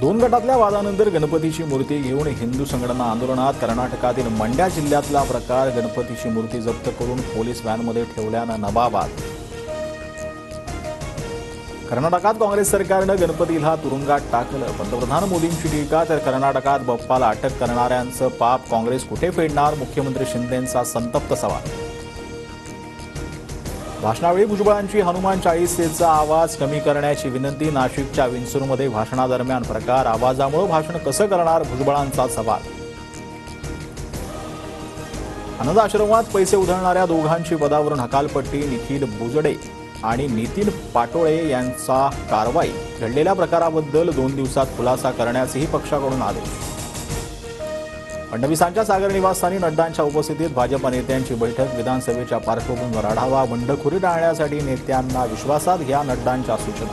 दोन गटातल्या वादानंतर गणपतीची मूर्ती घेऊन हिंदू संघटना आंदोलनात कर्नाटकातील मंड्या जिल्ह्यातला प्रकार गणपतीची मूर्ती जप्त करून पोलीस व्हॅनमध्ये ठेवल्यानं नबाबाद। कर्नाटकात काँग्रेस सरकारनं गणपतीला तुरुंगात टाकलं। पंतप्रधान मोदींची टीका तर कर्नाटकात बाप्पाला अटक करणाऱ्यांचं पाप काँग्रेस कुठे फेडणार? मुख्यमंत्री शिंदेंचा संतप्त सवाल। भाषणावेळी भुजबळांची हनुमान चाळीसेचा आवाज कमी करण्याची विनंती। नाशिकच्या विंचूरमध्ये भाषणादरम्यान प्रकार आवाजामुळे भाषण कसं करणार? भुजबळांचा सवाल। अनाथ आश्रमात पैसे उधळणाऱ्या दोघांची पदावरून हकालपट्टी। निखिल बुजडे आणि नितीन पाटोळे यांचा कारवाई। घडलेल्या प्रकाराबद्दल 2 दिवसात खुलासा करण्यासही पक्षाकडून आदेश। फडणवीसांच्या सागर निवासस्थानी नड्डांच्या उपस्थितीत भाजप नेत्यांची बैठक। विधानसभेच्या पार्श्वभूमीवर आढावा। बंडखोरी टाळण्यासाठी नेत्यांना विश्वासात घ्या, नड्डांच्या सूचना।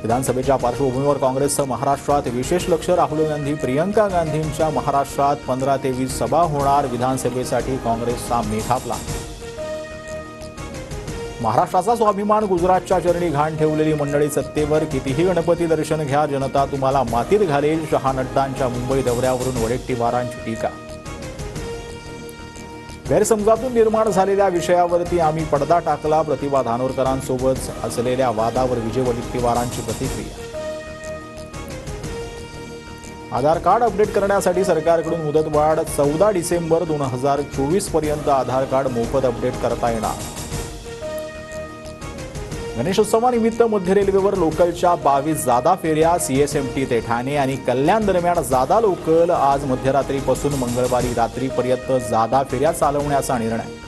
विधानसभेच्या पार्श्वभूमीवर काँग्रेसचं महाराष्ट्रात विशेष लक्ष। राहुल गांधी प्रियंका गांधींच्या महाराष्ट्रात 15 ते 20 सभा होणार। विधानसभेसाठी काँग्रेसचा मेघा प्लॅन। महाराष्ट्राचा स्वाभिमान गुजरातच्या चरणी घाण ठेवलेली मंडळी सत्तेवर। कितीही गणपती दर्शन घ्या, जनता तुम्हाला मातीत घालेल। शहा नड्डांच्या मुंबई दौऱ्यावरून वडेट्टीवारांची टीका। गैरसमजातून निर्माण झालेल्या विषयावरती आम्ही पडदा टाकला। प्रतिभा धानोरकरांसोबत असलेल्या वादावर विजय वडेट्टीवारांची प्रतिक्रिया। आधार कार्ड अपडेट करण्यासाठी सरकारकडून मुदतवाढ। 14 डिसेंबर 2024 पर्यंत आधार कार्ड मोफत अपडेट करता येणार। गणेशोत्सवानिमित्त मध्य रेल्वेवर लोकलच्या 22 जादा फेऱ्या। CSMT ते ठाणे आणि कल्याण दरम्यान जादा लोकल। आज मध्यरात्रीपासून मंगळवारी रात्रीपर्यंत जादा फेऱ्या चालवण्याचा निर्णय।